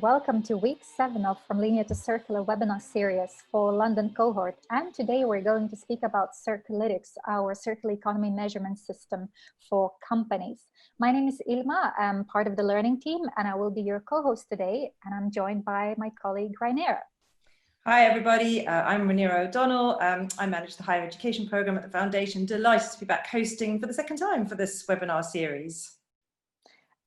Welcome to week 7 of From Linear to Circular webinar series for London cohort. And today we're going to speak about Circulytics, our circular economy measurement system for companies. My name is Ilma, I'm part of the learning team, and I will be your co-host today. And I'm joined by my colleague, Rainera. Hi, everybody. I'm Rainera O'Donnell. I manage the higher education program at the Foundation. Delighted to be back hosting for the second time for this webinar series.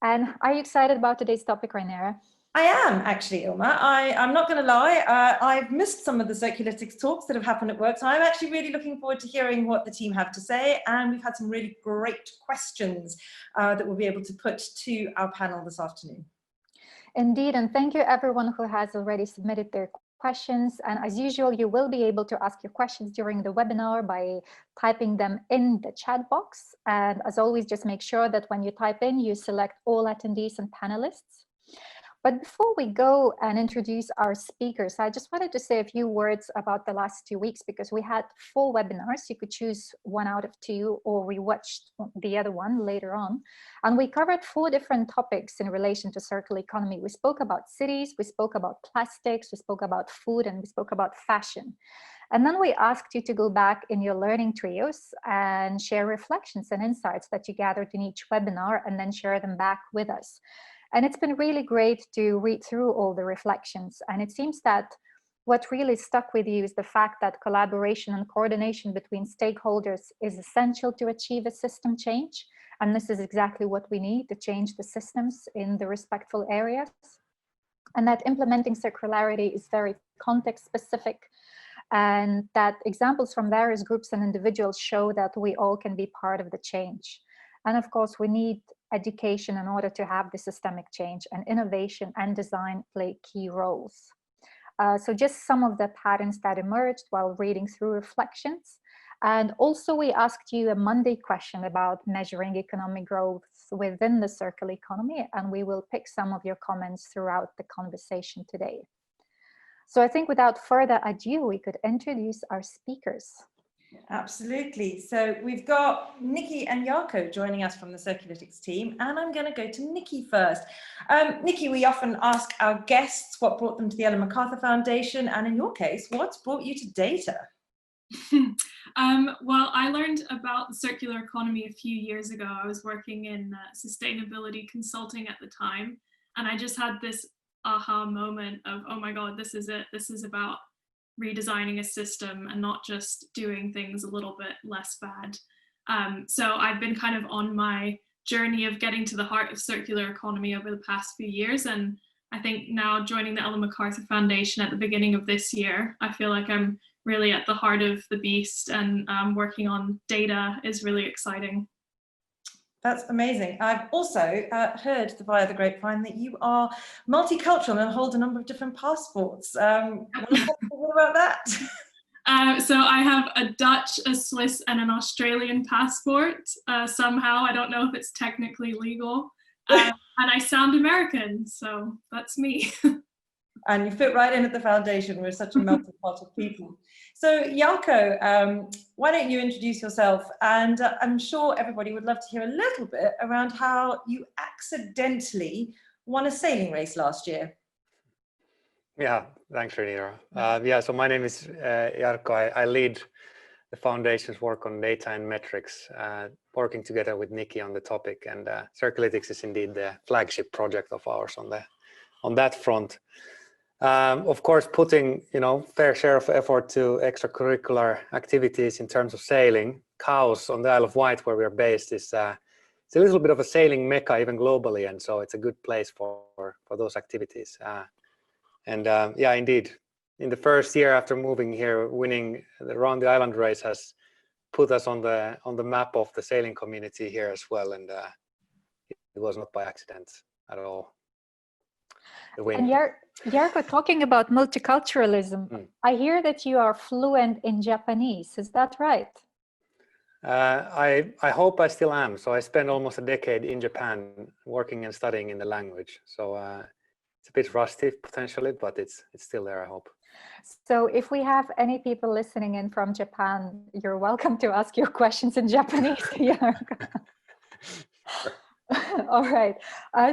And are you excited about today's topic, Rainera? I am actually, Ilma. I'm not going to lie. I've missed some of the Circulytics talks that have happened at work, so I'm actually really looking forward to hearing what the team have to say. And we've had some really great questions that we'll be able to put to our panel this afternoon. Indeed, and thank you everyone who has already submitted their questions. And as usual, you will be able to ask your questions during the webinar by typing them in the chat box. And as always, just make sure that when you type in, you select all attendees and panelists. But before we go and introduce our speakers, I just wanted to say a few words about the last 2 weeks, because we had 4 webinars. You could choose one out of 2, or we watched the other one later on. And we covered 4 different topics in relation to circular economy. We spoke about cities, we spoke about plastics, we spoke about food, and we spoke about fashion. And then we asked you to go back in your learning trios and share reflections and insights that you gathered in each webinar, and then share them back with us. And it's been really great to read through all the reflections. And it seems that what really stuck with you is the fact that collaboration and coordination between stakeholders is essential to achieve a system change. And this is exactly what we need to change the systems in the respectful areas. And that implementing circularity is very context specific. And that examples from various groups and individuals show that we all can be part of the change. And of course, we need education in order to have the systemic change, and innovation and design play key roles. So just some of the patterns that emerged while reading through reflections. And also we asked you a Monday question about measuring economic growth within the circular economy, and we will pick some of your comments throughout the conversation today. So I think without further ado, we could introduce our speakers. Absolutely. So we've got Nikki and Jarko joining us from the Circulytics team, and I'm going to go to Nikki first. Nikki, we often ask our guests what brought them to the MacArthur Foundation, and in your case, what's brought you to data? Well, I learned about the circular economy a few years ago. I was working in sustainability consulting at the time, and I just had this aha moment of, oh my God, this is it. This is about redesigning a system and not just doing things a little bit less bad. So I've been kind of on my journey of getting to the heart of circular economy over the past few years. And I think now joining the MacArthur Foundation at the beginning of this year, I feel like I'm really at the heart of the beast, and working on data is really exciting. That's amazing. I've also heard via the grapevine that you are multicultural and hold a number of different passports. Want to talk a bit about that? So I have a Dutch, a Swiss, and an Australian passport. Somehow, I don't know if it's technically legal. And I sound American, so that's me. And you fit right in at the Foundation. We're such a melting pot of people. So Jarko, why don't you introduce yourself? And I'm sure everybody would love to hear a little bit around how you accidentally won a sailing race last year. Yeah, thanks, Rainera. Yeah, so my name is Jarko. I lead the Foundation's work on data and metrics, working together with Nikki on the topic. And Circulytics is indeed the flagship project of ours on that front. Of course, putting fair share of effort to extracurricular activities in terms of sailing. Cowes on the Isle of Wight, where we're based, is it's a little bit of a sailing mecca even globally, and so it's a good place for those activities. Yeah, indeed, in the first year after moving here, winning the Round the Island race has put us on the map of the sailing community here as well, and it was not by accident at all. And Jarko, talking about multiculturalism, I hear that you are fluent in Japanese. Is that right? I hope I still am. So I spent almost a decade in Japan working and studying in the language. So it's a bit rusty potentially, but it's still there, I hope. So if we have any people listening in from Japan, you're welcome to ask your questions in Japanese. All right.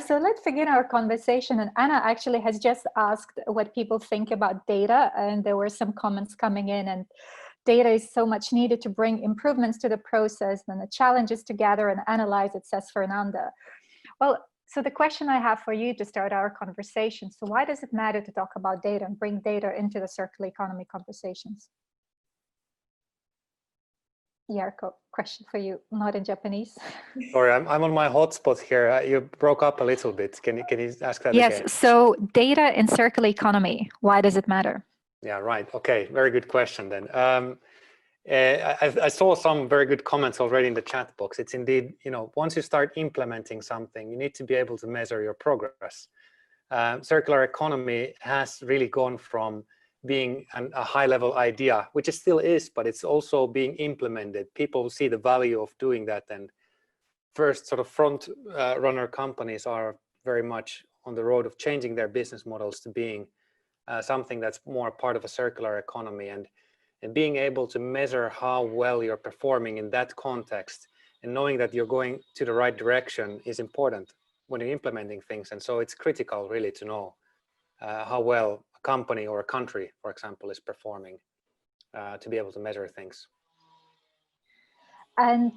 So let's begin our conversation. And Anna actually has just asked what people think about data. And there were some comments coming in. And data is so much needed to bring improvements to the process. And the challenge is to gather and analyze it, says Fernanda. Well, so the question I have for you to start our conversation. So why does it matter to talk about data and bring data into the circular economy conversations? Jarkko, question for you, not in Japanese. Sorry, I'm on my hotspot here. You broke up a little bit. Can you ask that Yes, again? so data in circular economy, why does it matter? Yeah, right. Okay, very good question then. I saw some very good comments already in the chat box. It's indeed, once you start implementing something, you need to be able to measure your progress. Circular economy has really gone from being a high-level idea, which it still is, but it's also being implemented. People see the value of doing that, and first sort of front runner companies are very much on the road of changing their business models to being something that's more part of a circular economy, and being able to measure how well you're performing in that context and knowing that you're going to the right direction is important when you're implementing things. And so it's critical really to know how well a company or a country, for example, is performing to be able to measure things. And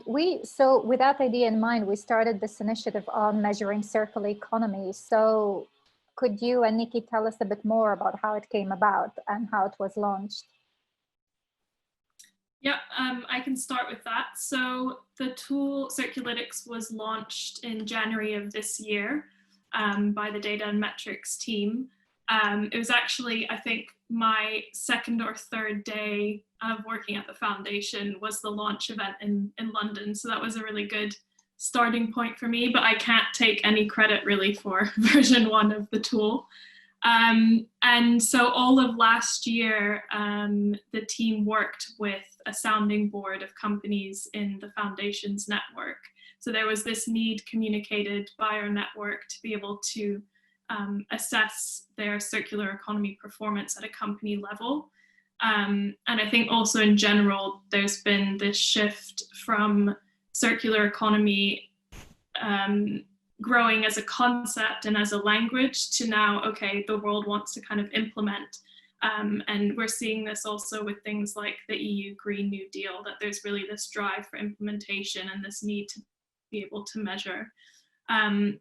so with that idea in mind, we started this initiative on measuring circular economy. So could you and Nikki tell us a bit more about how it came about and how it was launched? Yeah, I can start with that. So the tool Circulytics was launched in January of this year by the data and metrics team. It was actually, I think, my second or third day of working at the foundation was the launch event in London. So that was a really good starting point for me, but I can't take any credit really for version 1 of the tool. And so all of last year, the team worked with a sounding board of companies in the foundation's network. So there was this need communicated by our network to be able to assess their circular economy performance at a company level. And I think also in general, there's been this shift from circular economy growing as a concept and as a language to now, okay, the world wants to kind of implement. And we're seeing this also with things like the EU Green New Deal, that there's really this drive for implementation and this need to be able to measure.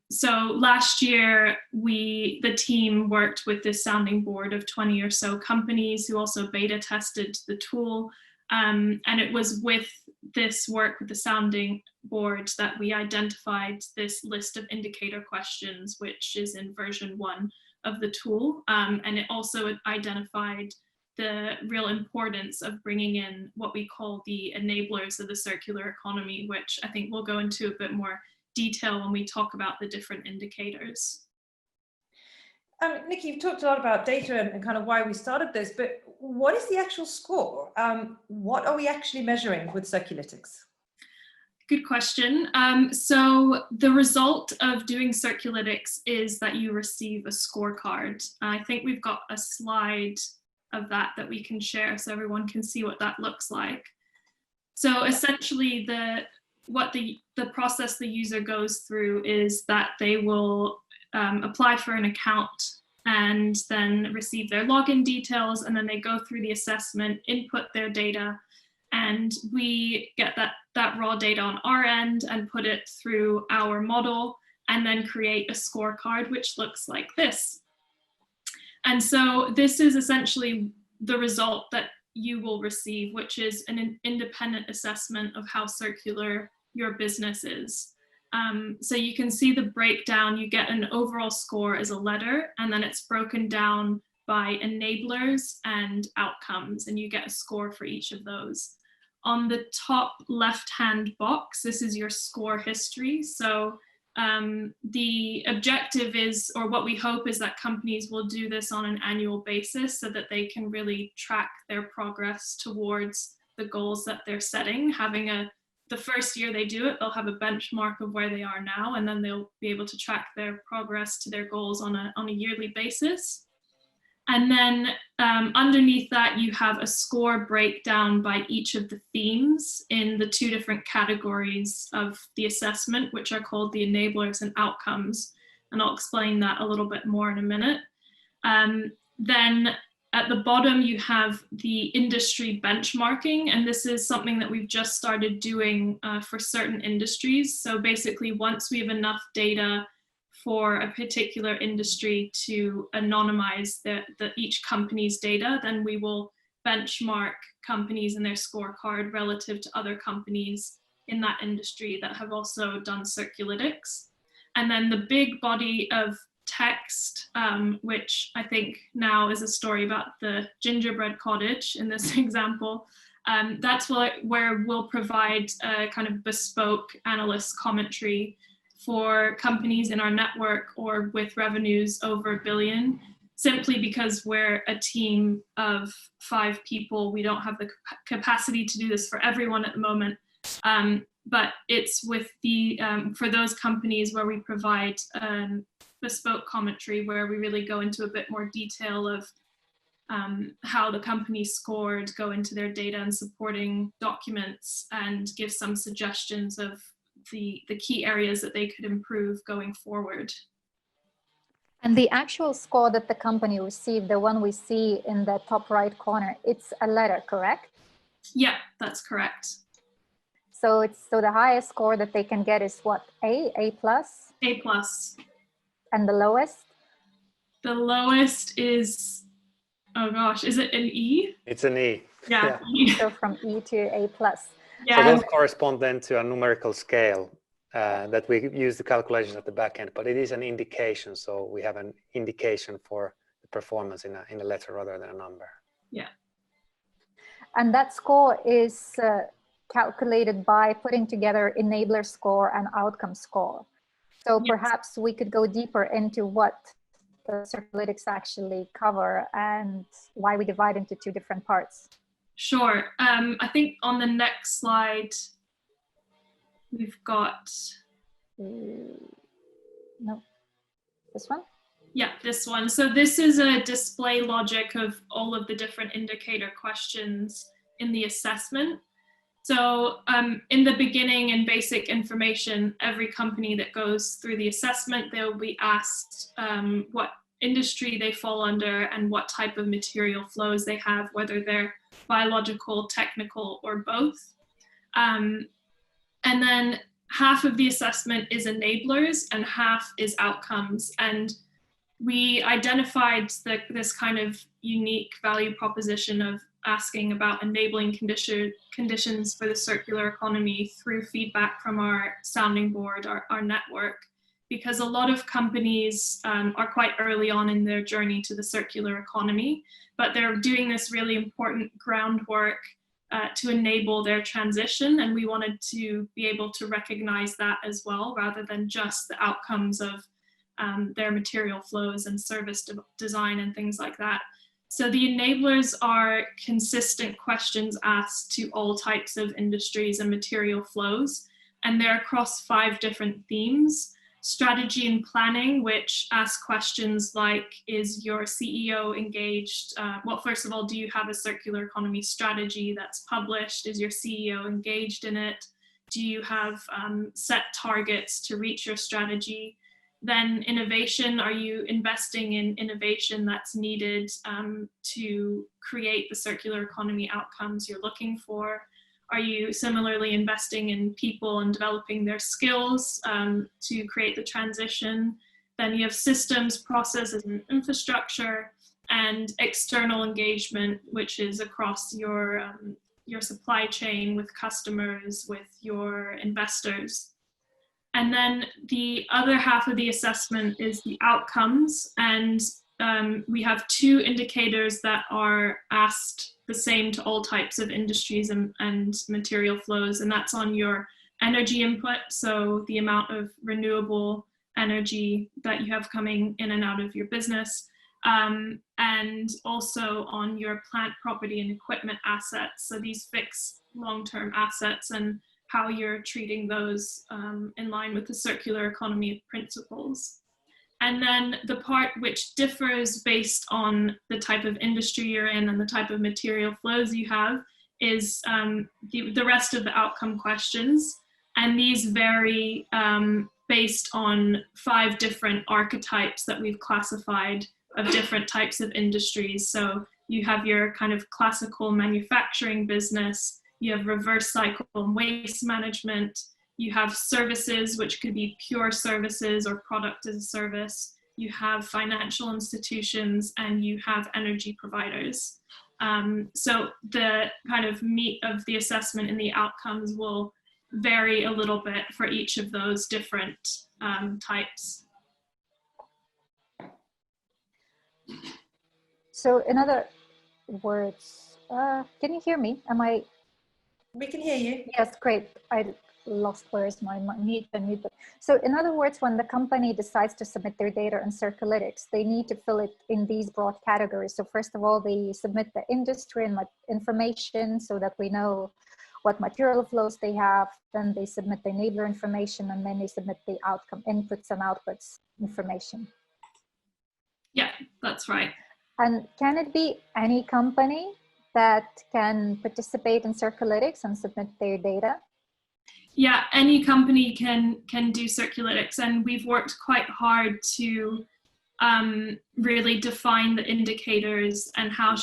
So last year, the team worked with this sounding board of 20 or so companies who also beta tested the tool. And it was with this work with the sounding board that we identified this list of indicator questions, which is in version 1 of the tool. And it also identified the real importance of bringing in what we call the enablers of the circular economy, which I think we'll go into a bit more detail when we talk about the different indicators. Nikki, you've talked a lot about data and kind of why we started this, but what is the actual score? What are we actually measuring with Circulytics? Good question. So the result of doing Circulytics is that you receive a scorecard. I think we've got a slide of that we can share so everyone can see what that looks like. So essentially the process the user goes through is that they will apply for an account and then receive their login details, and then they go through the assessment, input their data, and we get that raw data on our end and put it through our model and then create a scorecard which looks like this. And so this is essentially the result that you will receive, which is an independent assessment of how circular your business is. So you can see the breakdown. You get an overall score as a letter, and then it's broken down by enablers and outcomes, and you get a score for each of those. On the top left-hand box, this is your score history. So the objective is, or what we hope is that companies will do this on an annual basis so that they can really track their progress towards the goals that they're setting. The first year they do it, they'll have a benchmark of where they are now, and then they'll be able to track their progress to their goals on a yearly basis. And then underneath that, you have a score breakdown by each of the themes in the 2 different categories of the assessment, which are called the enablers and outcomes. And I'll explain that a little bit more in a minute. Then at the bottom, you have the industry benchmarking, and this is something that we've just started doing for certain industries. So basically, once we have enough data for a particular industry to anonymize each company's data, then we will benchmark companies and their scorecard relative to other companies in that industry that have also done Circulytics. And then the big body of text, which I think now is a story about the gingerbread cottage in this example, that's where we'll provide a kind of bespoke analyst commentary for companies in our network or with revenues over $1 billion, simply because we're a team of 5 people. We don't have the capacity to do this for everyone at the moment. But it's with the, for those companies where we provide bespoke commentary, where we really go into a bit more detail of how the company scored, go into their data and supporting documents, and give some suggestions of the key areas that they could improve going forward. And the actual score that the company received, the one we see in the top right corner, it's a letter, correct? Yeah, that's correct. So the highest score that they can get is what? A plus? A plus. And the lowest? The lowest is, oh gosh, is it an E? It's an E. Yeah. So from E to A plus. Yeah. So those correspond then to a numerical scale that we use the calculations at the back end, but it is an indication. So we have an indication for the performance in a letter rather than a number. Yeah. And that score is calculated by putting together enabler score and outcome score. So perhaps we could go deeper into what the Circulytics actually cover and why we divide into 2 different parts. Sure. I think on the next slide, we've got... No, this one? Yeah, this one. So this is a display logic of all of the different indicator questions in the assessment. So in the beginning, in basic information, every company that goes through the assessment, they'll be asked what industry they fall under and what type of material flows they have, whether they're biological, technical, or both. And then half of the assessment is enablers and half is outcomes. And we identified this kind of unique value proposition of asking about enabling conditions for the circular economy through feedback from our sounding board, our network, because a lot of companies are quite early on in their journey to the circular economy, but they're doing this really important groundwork to enable their transition. And we wanted to be able to recognize that as well, rather than just the outcomes of their material flows and service design and things like that. So the enablers are consistent questions asked to all types of industries and material flows, and they're across 5 different themes. Strategy and planning, which ask questions like, is your CEO engaged? Well, first of all, do you have a circular economy strategy that's published? Is your CEO engaged in it? Do you have set targets to reach your strategy? Then innovation, are you investing in innovation that's needed to create the circular economy outcomes you're looking for? Are you similarly investing in people and developing their skills to create the transition? Then you have systems, processes, and infrastructure, and external engagement, which is across your supply chain with customers, with your investors. And then the other half of the assessment is the outcomes. And we have 2 indicators that are asked the same to all types of industries and material flows. And that's on your energy input, so the amount of renewable energy that you have coming in and out of your business. And also on your plant, property, and equipment assets. So these fixed long-term assets and how you're treating those in line with the circular economy principles. And then the part which differs based on the type of industry you're in and the type of material flows you have is the rest of the outcome questions. And these vary based on 5 different archetypes that we've classified of different types of industries. So you have your kind of classical manufacturing business, you have reverse cycle and waste management, you have services, which could be pure services or product as a service, you have financial institutions, and you have energy providers. So the kind of meat of the assessment and the outcomes will vary a little bit for each of those different types. So in other words, can you hear me? We can hear you. Yes, great. I lost where's my mute. So in other words, when the company decides to submit their data in Circulytics, they need to fill it in these broad categories. So first of all, they submit the industry and information so that we know what material flows they have. Then they submit the enabler information, and then they submit the outcome inputs and outputs information. Yeah, that's right. And can it be any company that can participate in Circulytics and submit their data? Yeah, any company can do Circulytics, and we've worked quite hard to really define the indicators and how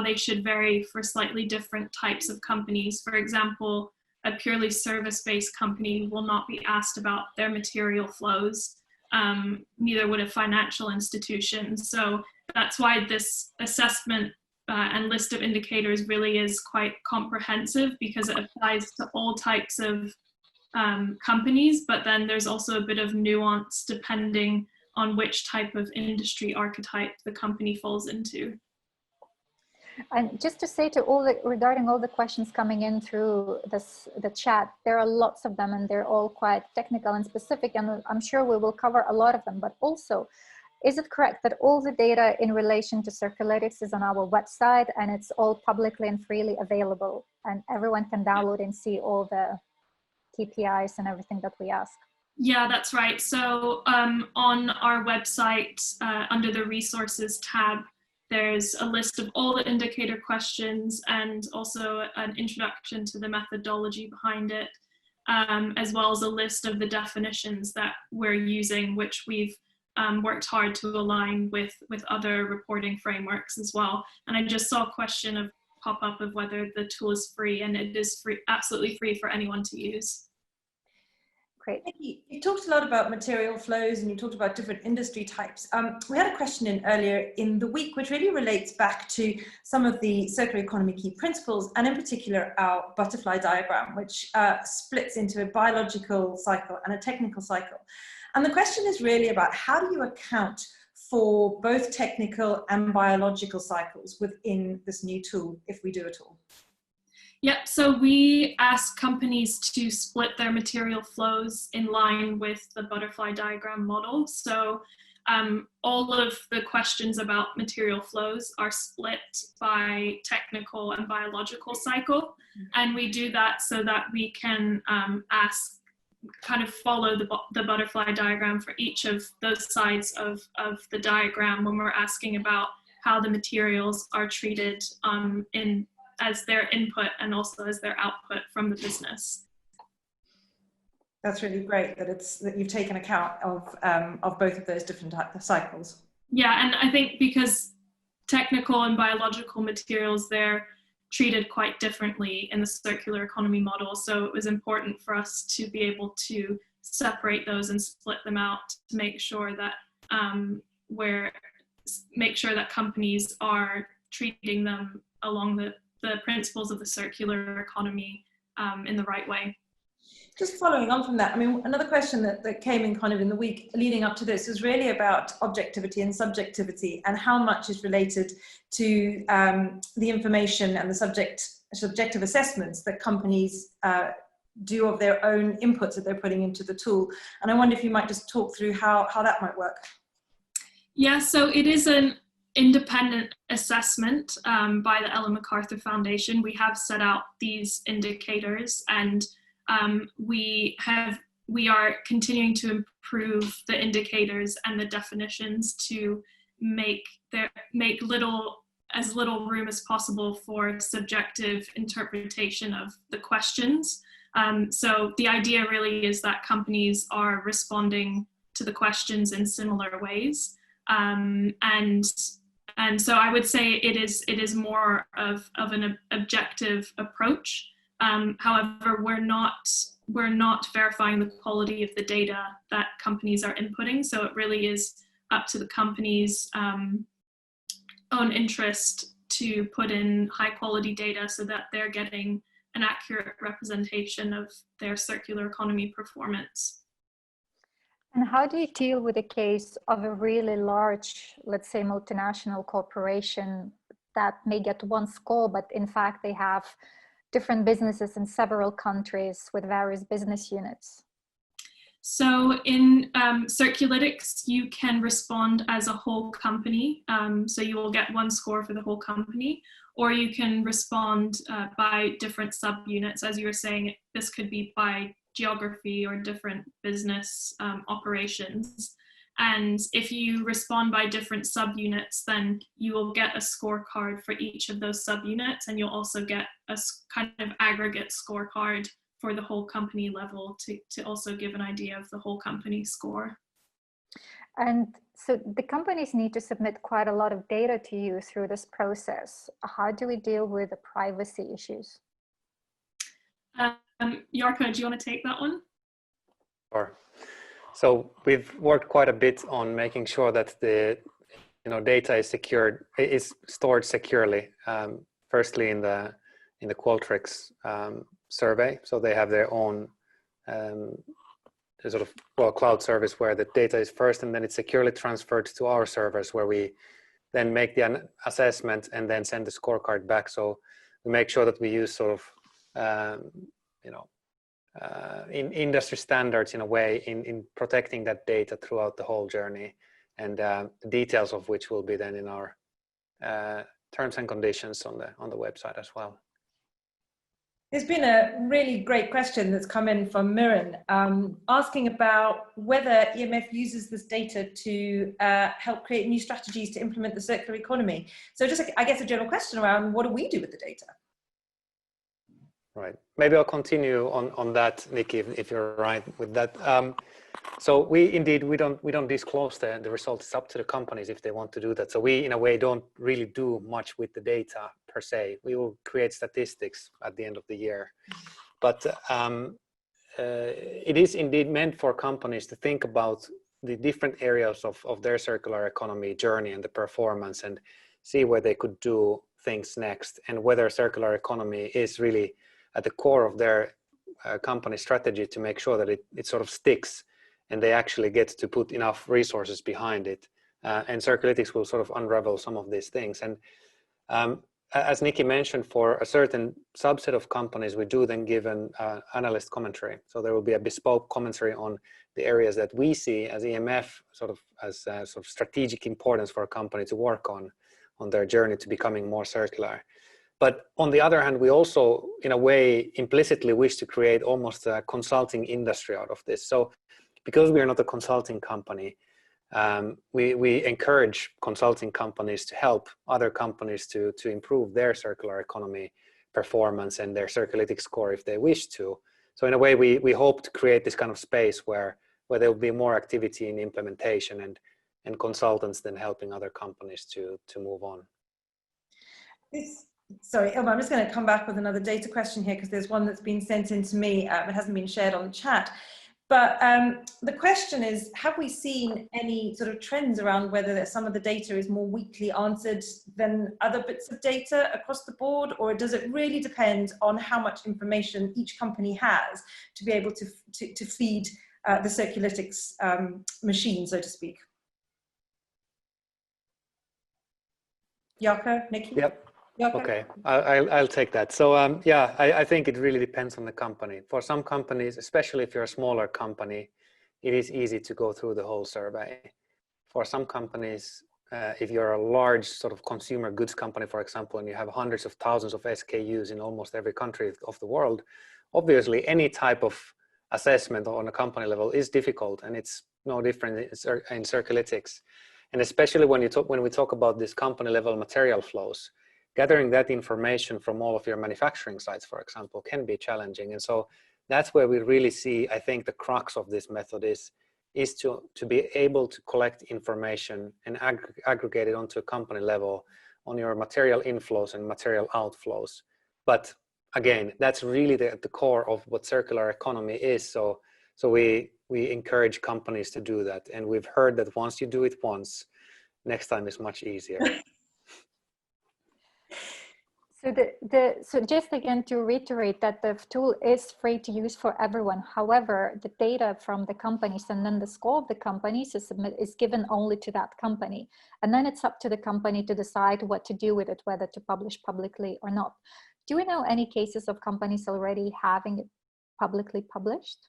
they should vary for slightly different types of companies. For example, a purely service-based company will not be asked about their material flows, neither would a financial institution. So that's why this assessment and list of indicators really is quite comprehensive, because it applies to all types of companies, but then there's also a bit of nuance depending on which type of industry archetype the company falls into. And just to say regarding all the questions coming in through the chat, there are lots of them and they're all quite technical and specific, and I'm sure we will cover a lot of them. But also, is it correct that all the data in relation to Circulytics is on our website and it's all publicly and freely available, and everyone can download and see all the KPIs and everything that we ask? Yeah, that's right. So on our website, under the resources tab, there's a list of all the indicator questions and also an introduction to the methodology behind it, as well as a list of the definitions that we're using, which we've worked hard to align with other reporting frameworks as well. And I just saw a question pop up of whether the tool is free, and it is free, absolutely free for anyone to use. Great. You talked a lot about material flows and you talked about different industry types. We had a question in earlier in the week, which really relates back to some of the circular economy key principles, and in particular our butterfly diagram, which splits into a biological cycle and a technical cycle. And the question is really about, how do you account for both technical and biological cycles within this new tool, if we do at all? Yep, so we ask companies to split their material flows in line with the butterfly diagram model. So all of the questions about material flows are split by technical and biological cycle. And we do that so that we can follow the butterfly diagram for each of those sides of the diagram when we're asking about how the materials are treated as their input and also as their output from the business. That's really great that you've taken account of both of those different cycles. Yeah, and I think because technical and biological materials, they're treated quite differently in the circular economy model. So it was important for us to be able to separate those and split them out to make sure that companies are treating them along the principles of the circular economy in the right way. Just following on from that, I mean, another question that came in kind of in the week leading up to this is really about objectivity and subjectivity, and how much is related to the information and the subjective assessments that companies do of their own inputs that they're putting into the tool. And I wonder if you might just talk through how that might work. Yeah, so it is an independent assessment by the Ellen MacArthur Foundation. We have set out these indicators, and we we are continuing to improve the indicators and the definitions to make as little room as possible for subjective interpretation of the questions. So the idea really is that companies are responding to the questions in similar ways. And so I would say it is more of an objective approach. However, we're not verifying the quality of the data that companies are inputting. So it really is up to the company's own interest to put in high quality data so that they're getting an accurate representation of their circular economy performance. And how do you deal with a case of a really large, let's say, multinational corporation that may get one score, but in fact they have different businesses in several countries with various business units? So in Circulytics, you can respond as a whole company. So you will get one score for the whole company, or you can respond by different subunits. As you were saying, this could be by geography or different business operations. And if you respond by different subunits, then you will get a scorecard for each of those subunits, and you'll also get a kind of aggregate scorecard for the whole company level to also give an idea of the whole company score. And so the companies need to submit quite a lot of data to you through this process. How do we deal with the privacy issues? Jarkko, do you want to take that one? Sure. So we've worked quite a bit on making sure that the data is stored securely. Firstly, in the Qualtrics survey, so they have their own sort of cloud service where the data is first, and then it's securely transferred to our servers, where we then make the assessment and then send the scorecard back. So we make sure that we use sort of in industry standards in a way in protecting that data throughout the whole journey, and the details of which will be then in our terms and conditions on the website as well. There's been a really great question that's come in from Miran, asking about whether EMF uses this data to help create new strategies to implement the circular economy. So just, I guess, a general question around what do we do with the data? Right. Maybe I'll continue on that, Nikki, if you're right with that. So we don't disclose the results. It's up to the companies if they want to do that. So we, in a way, don't really do much with the data per se. We will create statistics at the end of the year. But it is indeed meant for companies to think about the different areas of their circular economy journey and the performance, and see where they could do things next, and whether circular economy is really at the core of their company strategy, to make sure that it sort of sticks and they actually get to put enough resources behind it. And Circulytics will sort of unravel some of these things. And as Nikki mentioned, for a certain subset of companies, we do then give an analyst commentary. So there will be a bespoke commentary on the areas that we see as EMF sort of as sort of strategic importance for a company to work on their journey to becoming more circular. But on the other hand, we also, in a way, implicitly wish to create almost a consulting industry out of this. So because we are not a consulting company, we encourage consulting companies to help other companies to improve their circular economy performance and their Circulytics score if they wish to. So in a way, we hope to create this kind of space where there will be more activity in implementation and consultants then helping other companies to move on. Sorry, Ilma, I'm just going to come back with another data question here, because there's one that's been sent in to me. It hasn't been shared on the chat. But the question is, have we seen any sort of trends around whether some of the data is more weakly answered than other bits of data across the board? Or does it really depend on how much information each company has to be able to feed the Circulytics machine, so to speak? Jarkko, Nikki? Yep. Jarkko? Okay, I'll take that. So yeah, I think it really depends on the company. For some companies, especially if you're a smaller company, it is easy to go through the whole survey. For some companies, if you're a large sort of consumer goods company, for example, and you have hundreds of thousands of SKUs in almost every country of the world, obviously any type of assessment on a company level is difficult, and it's no different in Circulytics. And especially when we talk about this company level material flows, gathering that information from all of your manufacturing sites, for example, can be challenging. And so that's where we really see, I think, the crux of this method is to be able to collect information and aggregate it onto a company level on your material inflows and material outflows. But again, that's really the core of what circular economy is. So we encourage companies to do that. And we've heard that once you do it once, next time is much easier. So just again to reiterate that the tool is free to use for everyone. However, the data from the companies and then the score of the companies is given only to that company. And then it's up to the company to decide what to do with it, whether to publish publicly or not. Do we know any cases of companies already having it publicly published?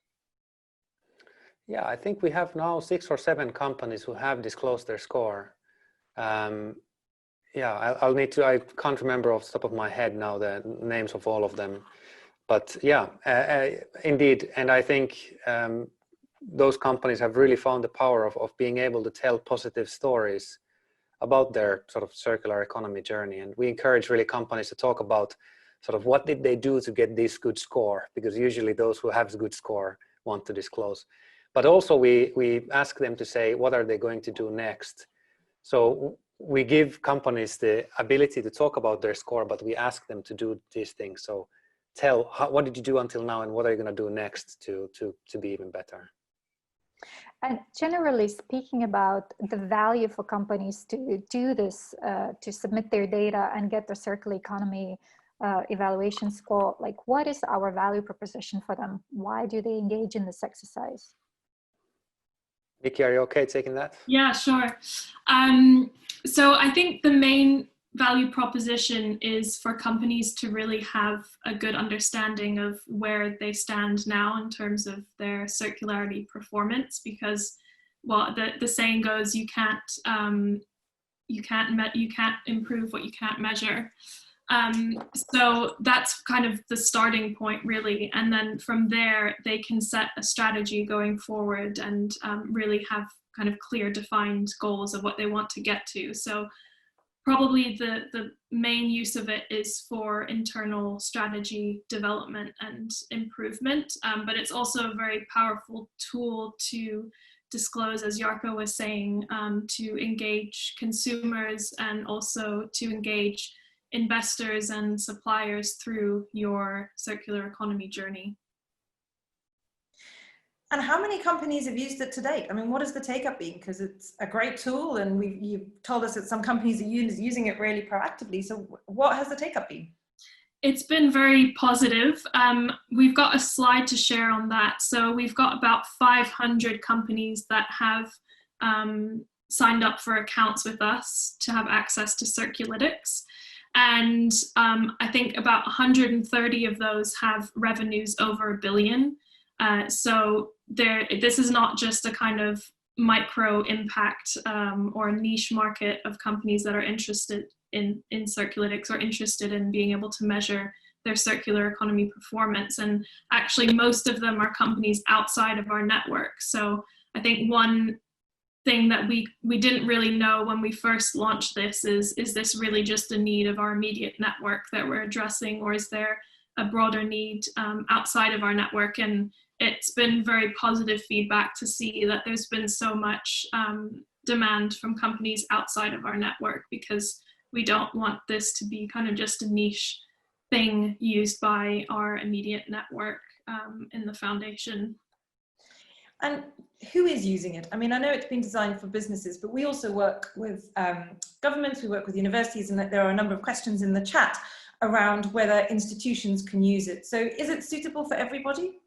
Yeah, I think we have now 6 or 7 companies who have disclosed their score. Yeah, I'll need to, I can't remember off the top of my head now the names of all of them. But yeah, indeed. And I think those companies have really found the power of being able to tell positive stories about their sort of circular economy journey. And we encourage really companies to talk about sort of what did they do to get this good score, because usually those who have a good score want to disclose. But also we ask them to say, what are they going to do next? So we give companies the ability to talk about their score, but we ask them to do these things. So tell, what did you do until now, and what are you going to do next to be even better? And generally speaking about the value for companies to do this, to submit their data and get the circular economy evaluation score, like what is our value proposition for them? Why do they engage in this exercise? Nikki, are you okay taking that? Yeah, sure. So I think the main value proposition is for companies to really have a good understanding of where they stand now in terms of their circularity performance, because, well, the saying goes, you can't improve what you can't measure. So that's kind of the starting point, really. And then from there, they can set a strategy going forward and really have kind of clear defined goals of what they want to get to. So probably the main use of it is for internal strategy development and improvement, but it's also a very powerful tool to disclose, as Jarkko was saying, to engage consumers and also to engage investors and suppliers through your circular economy journey. And how many companies have used it to date? I mean, what has the take-up been? Because it's a great tool, and you've told us that some companies are using it really proactively. So what has the take-up been? It's been very positive. We've got a slide to share on that. So we've got about 500 companies that have signed up for accounts with us to have access to Circulytics. And I think about 130 of those have revenues over $1 billion. So this is not just a kind of micro impact or a niche market of companies that are interested in Circulytics or interested in being able to measure their circular economy performance. And actually most of them are companies outside of our network. So I think one thing that we didn't really know when we first launched this is this really just a need of our immediate network that we're addressing, or is there a broader need outside of our network? And it's been very positive feedback to see that there's been so much demand from companies outside of our network, because we don't want this to be kind of just a niche thing used by our immediate network in the foundation. And who is using it? I mean, I know it's been designed for businesses, but we also work with governments, we work with universities, and there are a number of questions in the chat around whether institutions can use it. So is it suitable for everybody?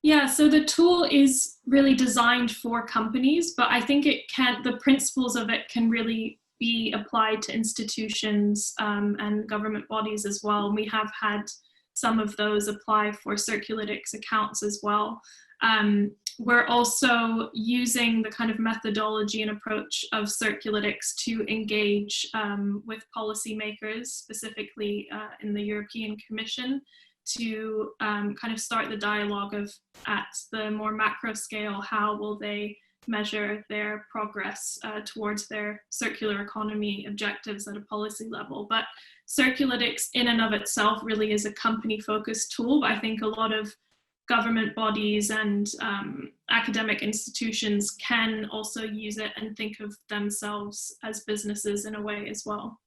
Yeah, so the tool is really designed for companies, but I think the principles of it can really be applied to institutions and government bodies as well. And we have had some of those apply for Circulytics accounts as well. We're also using the kind of methodology and approach of Circulytics to engage with policymakers, specifically in the European Commission, to kind of start the dialogue of, at the more macro scale, how will they measure their progress towards their circular economy objectives at a policy level. But Circulytics in and of itself really is a company-focused tool. I think a lot of government bodies and academic institutions can also use it and think of themselves as businesses in a way as well.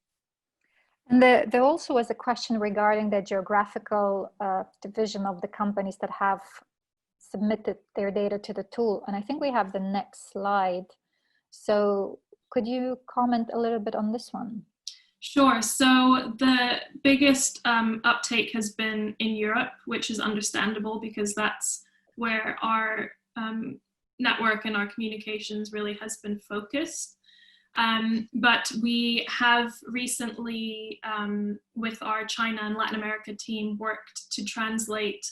And there also was a question regarding the geographical division of the companies that have submitted their data to the tool. And I think we have the next slide. So could you comment a little bit on this one? Sure. So the biggest uptake has been in Europe, which is understandable because that's where our network and our communications really has been focused. But we have recently, with our China and Latin America team, worked to translate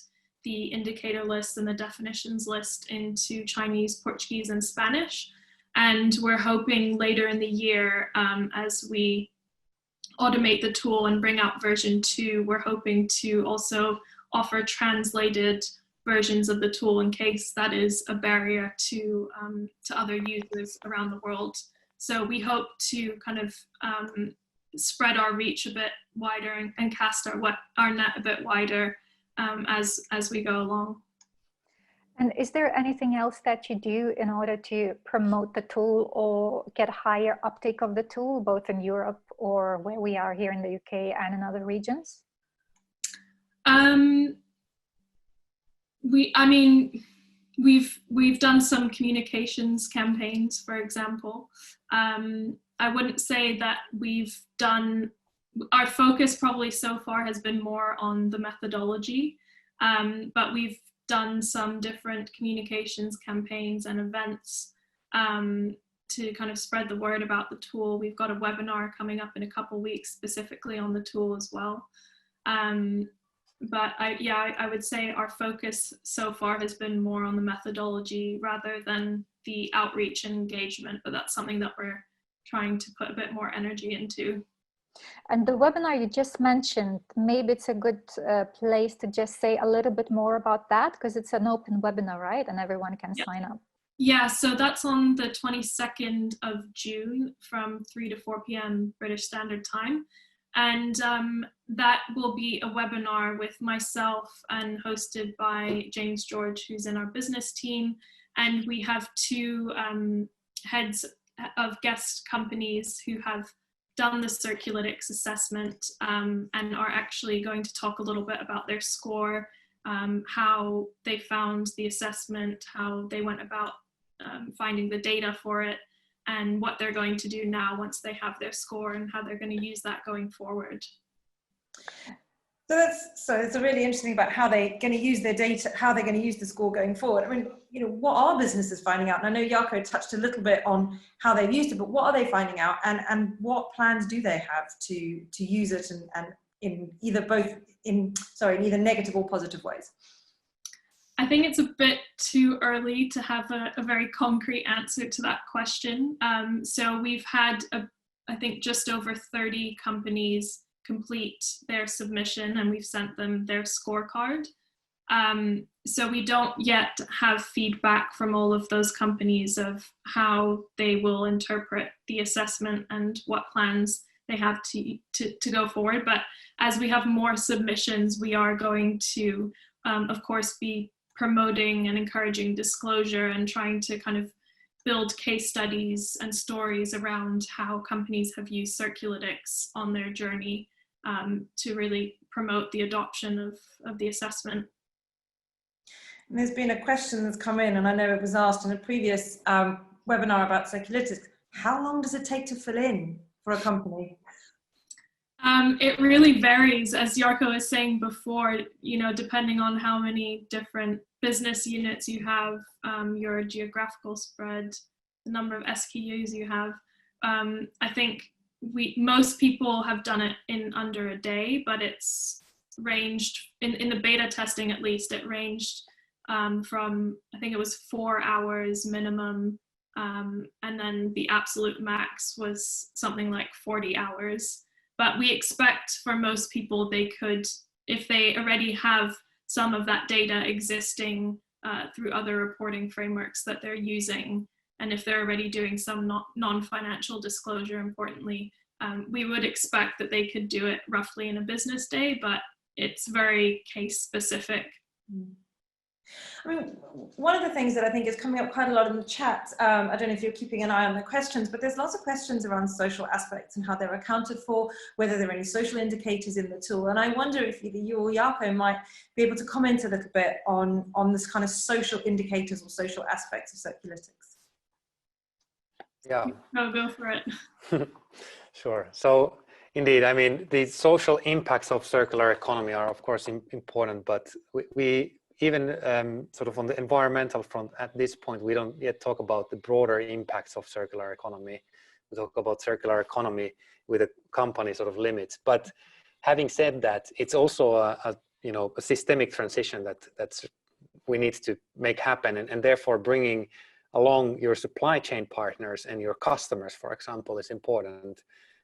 the indicator list and the definitions list into Chinese, Portuguese, and Spanish. And we're hoping later in the year, as we automate the tool and bring out version 2, we're hoping to also offer translated versions of the tool in case that is a barrier to other users around the world. So we hope to kind of spread our reach a bit wider and cast our net a bit wider as we go along. And is there anything else that you do in order to promote the tool or get higher uptake of the tool, both in Europe or where we are here in the UK and in other regions? We've done some communications campaigns, for example. I wouldn't say that we've done, our focus probably so far has been more on the methodology, but we've done some different communications campaigns and events to kind of spread the word about the tool. We've got a webinar coming up in a couple of weeks specifically on the tool as well. But I would say our focus so far has been more on the methodology rather than the outreach and engagement, but that's something that we're trying to put a bit more energy into. And the webinar you just mentioned, maybe it's a good place to just say a little bit more about that, because it's an open webinar, right? And everyone can sign up. Yeah, so that's on the 22nd of June from 3 to 4 p.m. British Standard Time. And that will be a webinar with myself and hosted by James George, who's in our business team. And we have 2 heads of guest companies who have done the Circulytics assessment and are actually going to talk a little bit about their score, how they found the assessment, how they went about finding the data for it, and what they're going to do now once they have their score and how they're going to use that going forward. So it's really interesting about how they're going to use their data, how they're going to use the score going forward. I mean, you know, what are businesses finding out? And I know Jarkko touched a little bit on how they've used it, but what are they finding out, and what plans do they have to use it and in either either negative or positive ways? I think it's a bit too early to have a very concrete answer to that question. So we've had, I think, just over 30 companies complete their submission, and we've sent them their scorecard. So we don't yet have feedback from all of those companies of how they will interpret the assessment and what plans they have to go forward. But as we have more submissions, we are going to, of course, be promoting and encouraging disclosure and trying to kind of build case studies and stories around how companies have used Circulytics on their journey to really promote the adoption of the assessment. And there's been a question that's come in, and I know it was asked in a previous webinar about Circulytics. How long does it take to fill in for a company? It really varies, as Jarkko was saying before, you know, depending on how many different business units you have, your geographical spread, the number of SKUs you have. I think most people have done it in under a day, but it's ranged, in the beta testing at least, it ranged from, I think it was 4 hours minimum, and then the absolute max was something like 40 hours. But we expect for most people they could if they already have some of that data existing through other reporting frameworks that they're using, and if they're already doing some non-financial disclosure, importantly, we would expect that they could do it roughly in a business day, but it's very case specific. I mean, one of the things that I think is coming up quite a lot in the chat, I don't know if you're keeping an eye on the questions, but there's lots of questions around social aspects and how they're accounted for, whether there are any social indicators in the tool. And I wonder if either you or Jarkko might be able to comment a little bit on this kind of social indicators or social aspects of Circulytics. Yeah. No, go for it. Sure. So indeed, I mean, the social impacts of circular economy are of course important, but we even sort of on the environmental front at this point, we don't yet talk about the broader impacts of circular economy. We talk about circular economy with a company sort of limits. But having said that, it's also a systemic transition that's we need to make happen, and therefore bringing along your supply chain partners and your customers, for example, is important,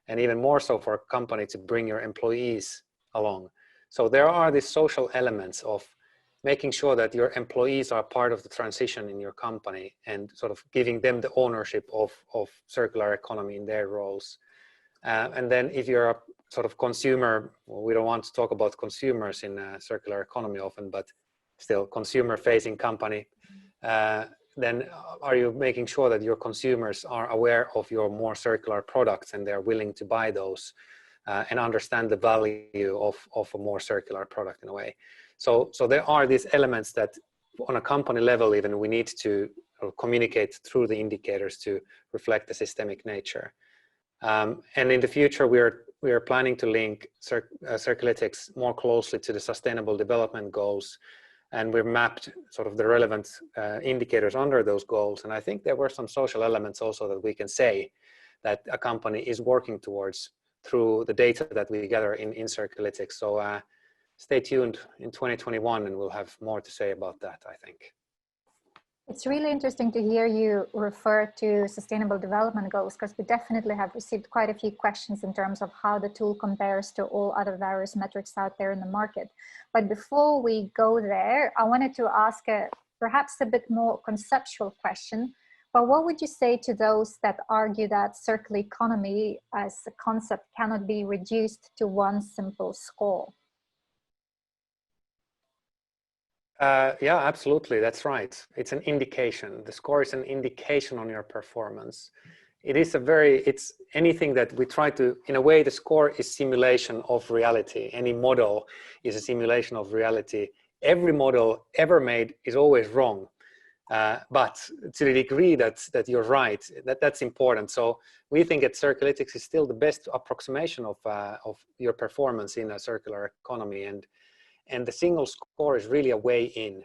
and even more so for a company to bring your employees along. So there are these social elements of making sure that your employees are part of the transition in your company and sort of giving them the ownership of circular economy in their roles. And then if you're a sort of consumer, well, we don't want to talk about consumers in a circular economy often, but still consumer facing company, then are you making sure that your consumers are aware of your more circular products and they're willing to buy those and understand the value of a more circular product in a way. So there are these elements that on a company level even we need to communicate through the indicators to reflect the systemic nature. And in the future we are planning to link Circulytics more closely to the Sustainable Development Goals, and we've mapped sort of the relevant indicators under those goals. And I think there were some social elements also that we can say that a company is working towards through the data that we gather in Circulytics. So stay tuned in 2021 and we'll have more to say about that, I think. It's really interesting to hear you refer to Sustainable Development Goals, because we definitely have received quite a few questions in terms of how the tool compares to all other various metrics out there in the market. But before we go there, I wanted to ask perhaps a bit more conceptual question. But what would you say to those that argue that circular economy as a concept cannot be reduced to one simple score? Yeah, absolutely. That's right. It's an indication. The score is an indication on your performance. It's anything that we try to, in a way, the score is simulation of reality. Any model is a simulation of reality. Every model ever made is always wrong. But to the degree that you're right, that's important. So we think that Circulytics is still the best approximation of your performance in a circular economy. And the single score is really a way in.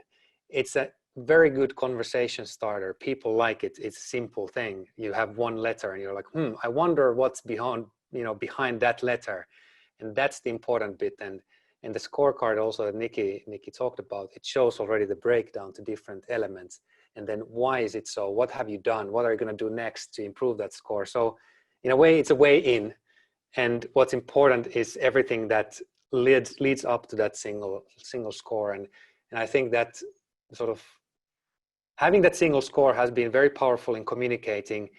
It's a very good conversation starter. People like it. It's a simple thing. You have one letter and you're like, I wonder what's behind that letter. And that's the important bit. And the scorecard also that Nikki talked about, it shows already the breakdown to different elements. And then why is it so? What have you done? What are you going to do next to improve that score? So in a way, it's a way in. And what's important is everything that leads up to that single score. And I think that sort of having that single score has been very powerful in communicating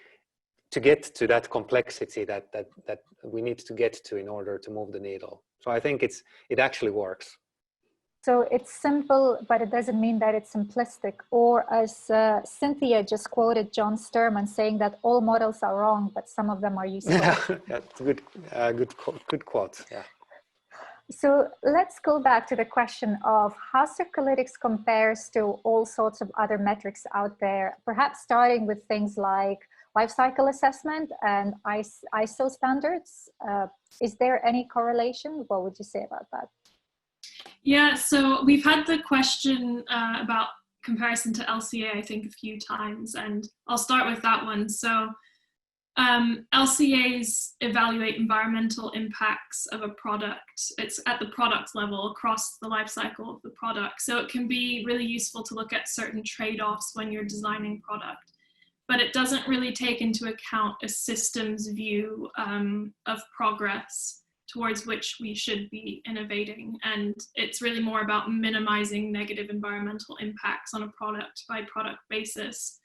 to get to that complexity that we need to get to in order to move the needle. So I think it actually works. So it's simple, but it doesn't mean that it's simplistic. Or as Cynthia just quoted John Sturman saying that all models are wrong, but some of them are useful. That's a good quote. Yeah. So let's go back to the question of how Circulytics compares to all sorts of other metrics out there, perhaps starting with things like life cycle assessment and ISO standards. Is there any correlation? What would you say about that? Yeah, so we've had the question about comparison to LCA, I think, a few times, and I'll start with that one. So LCAs evaluate environmental impacts of a product. It's at the product level across the life cycle of the product. So it can be really useful to look at certain trade-offs when you're designing product, but it doesn't really take into account a systems view of progress towards which we should be innovating. And it's really more about minimizing negative environmental impacts on a product by product basis.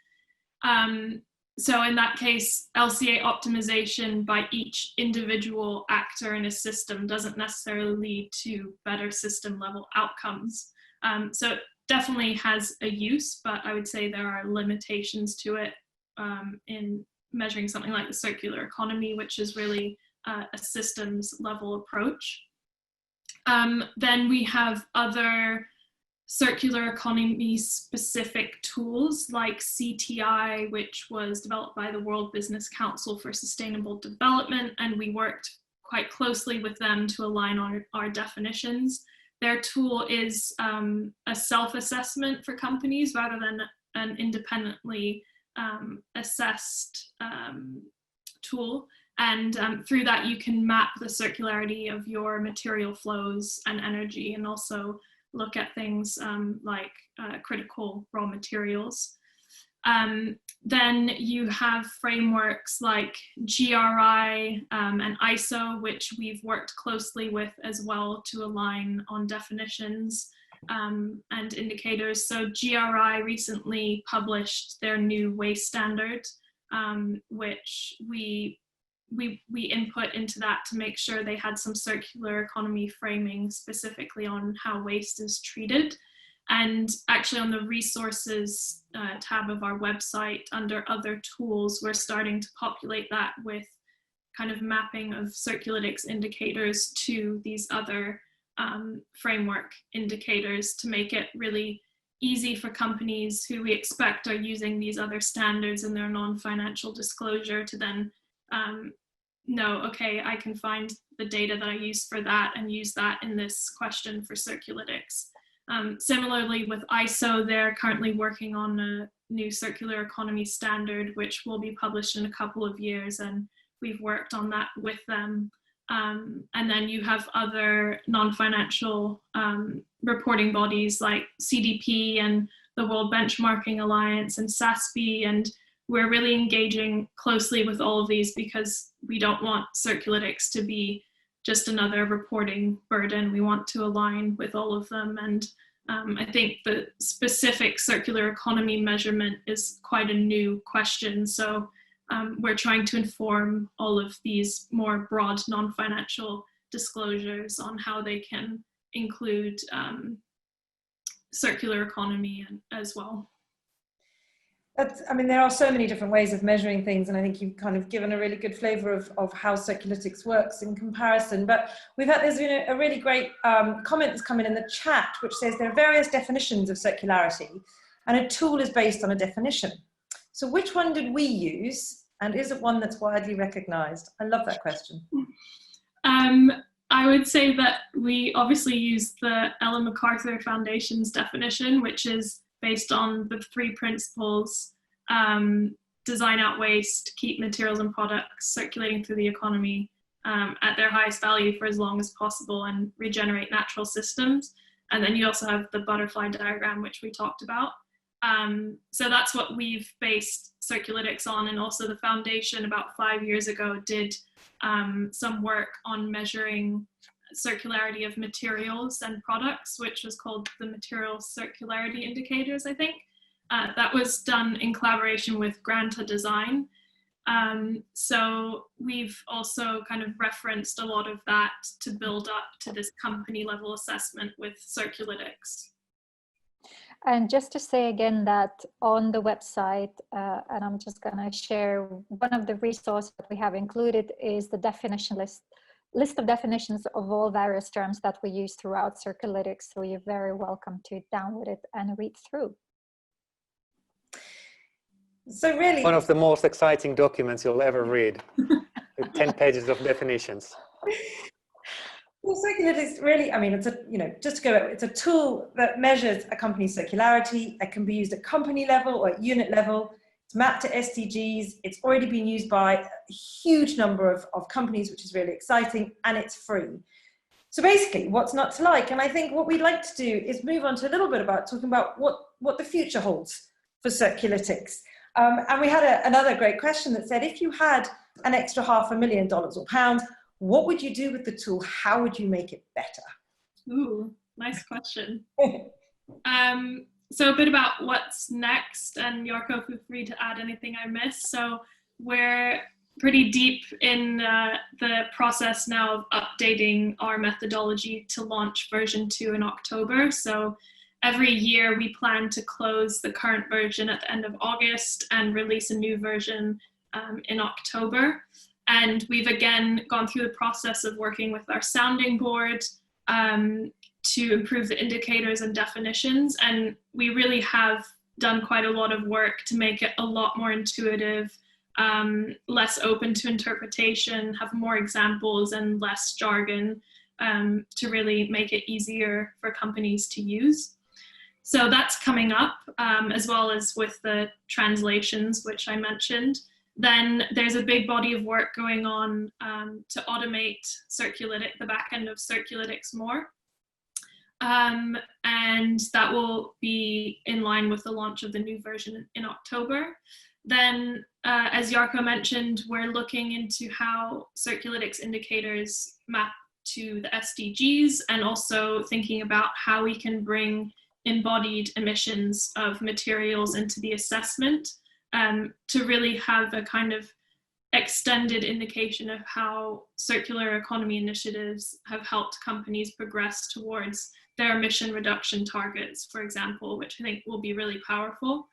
So in that case, LCA optimization by each individual actor in a system doesn't necessarily lead to better system level outcomes. So it definitely has a use, but I would say there are limitations to it in measuring something like the circular economy, which is really a systems level approach. Then we have other circular economy specific tools like CTI, which was developed by the World Business Council for Sustainable Development, and we worked quite closely with them to align on our definitions. Their tool is a self-assessment for companies rather than an independently assessed tool. And through that, you can map the circularity of your material flows and energy, and also look at things like critical raw materials. Then you have frameworks like GRI and ISO, which we've worked closely with as well to align on definitions and indicators. So GRI recently published their new waste standard, which we input into that to make sure they had some circular economy framing specifically on how waste is treated. And actually on the resources tab of our website under other tools, we're starting to populate that with kind of mapping of Circulytics indicators to these other framework indicators to make it really easy for companies who we expect are using these other standards in their non-financial disclosure to then know, okay, I can find the data that I use for that and use that in this question for Circulytics. Similarly with ISO, they're currently working on a new circular economy standard, which will be published in a couple of years, and we've worked on that with them. And then you have other non-financial reporting bodies like CDP and the World Benchmarking Alliance and SASB, and we're really engaging closely with all of these because we don't want Circulytics to be just another reporting burden. We want to align with all of them. And I think the specific circular economy measurement is quite a new question. So we're trying to inform all of these more broad non-financial disclosures on how they can include circular economy as well. I mean, there are so many different ways of measuring things, and I think you've kind of given a really good flavour of how Circulytics works in comparison. But there's been a really great comment that's come in the chat, which says there are various definitions of circularity, and a tool is based on a definition. So which one did we use, and is it one that's widely recognised? I love that question. I would say that we obviously use the Ellen MacArthur Foundation's definition, which is based on the 3 principles: design out waste, keep materials and products circulating through the economy at their highest value for as long as possible, and regenerate natural systems. And then you also have the butterfly diagram, which we talked about. So that's what we've based Circulytics on, and also the foundation about 5 years ago did some work on measuring circularity of materials and products, which was called the Material Circularity Indicators, I think. That was done in collaboration with Granta Design. So we've also kind of referenced a lot of that to build up to this company level assessment with Circulytics. And just to say again that on the website, and I'm just going to share one of the resources that we have included is the definition list of definitions of all various terms that we use throughout Circulytics. So you're very welcome to download it and read through. So really, one of the most exciting documents you'll ever read, with 10 pages of definitions. Well, Circulytics really, I mean, it's just to go back, it's a tool that measures a company's circularity. It can be used at company level or at unit level. It's mapped to SDGs. It's already been used by a huge number of companies, which is really exciting, and it's free. So basically, what's not to like? And I think what we'd like to do is move on to a little bit about talking about what the future holds for Circulytics. And we had another great question that said, if you had an extra $500,000 or pounds, What would you do with the tool? How would you make it better? Ooh, nice question. So a bit about what's next, and Jarkko, feel free to add anything I missed. So we're pretty deep in the process now of updating our methodology to launch version 2 in October. So every year we plan to close the current version at the end of August and release a new version in October. And we've again gone through the process of working with our sounding board to improve the indicators and definitions. And we really have done quite a lot of work to make it a lot more intuitive, less open to interpretation, have more examples and less jargon to really make it easier for companies to use. So that's coming up, as well as with the translations, which I mentioned. Then there's a big body of work going on to automate the back end of Circulytics more. And that will be in line with the launch of the new version in October. Then, as Jarkko mentioned, we're looking into how Circulytics indicators map to the SDGs, and also thinking about how we can bring embodied emissions of materials into the assessment to really have a kind of extended indication of how circular economy initiatives have helped companies progress towards their emission reduction targets, for example, which I think will be really powerful.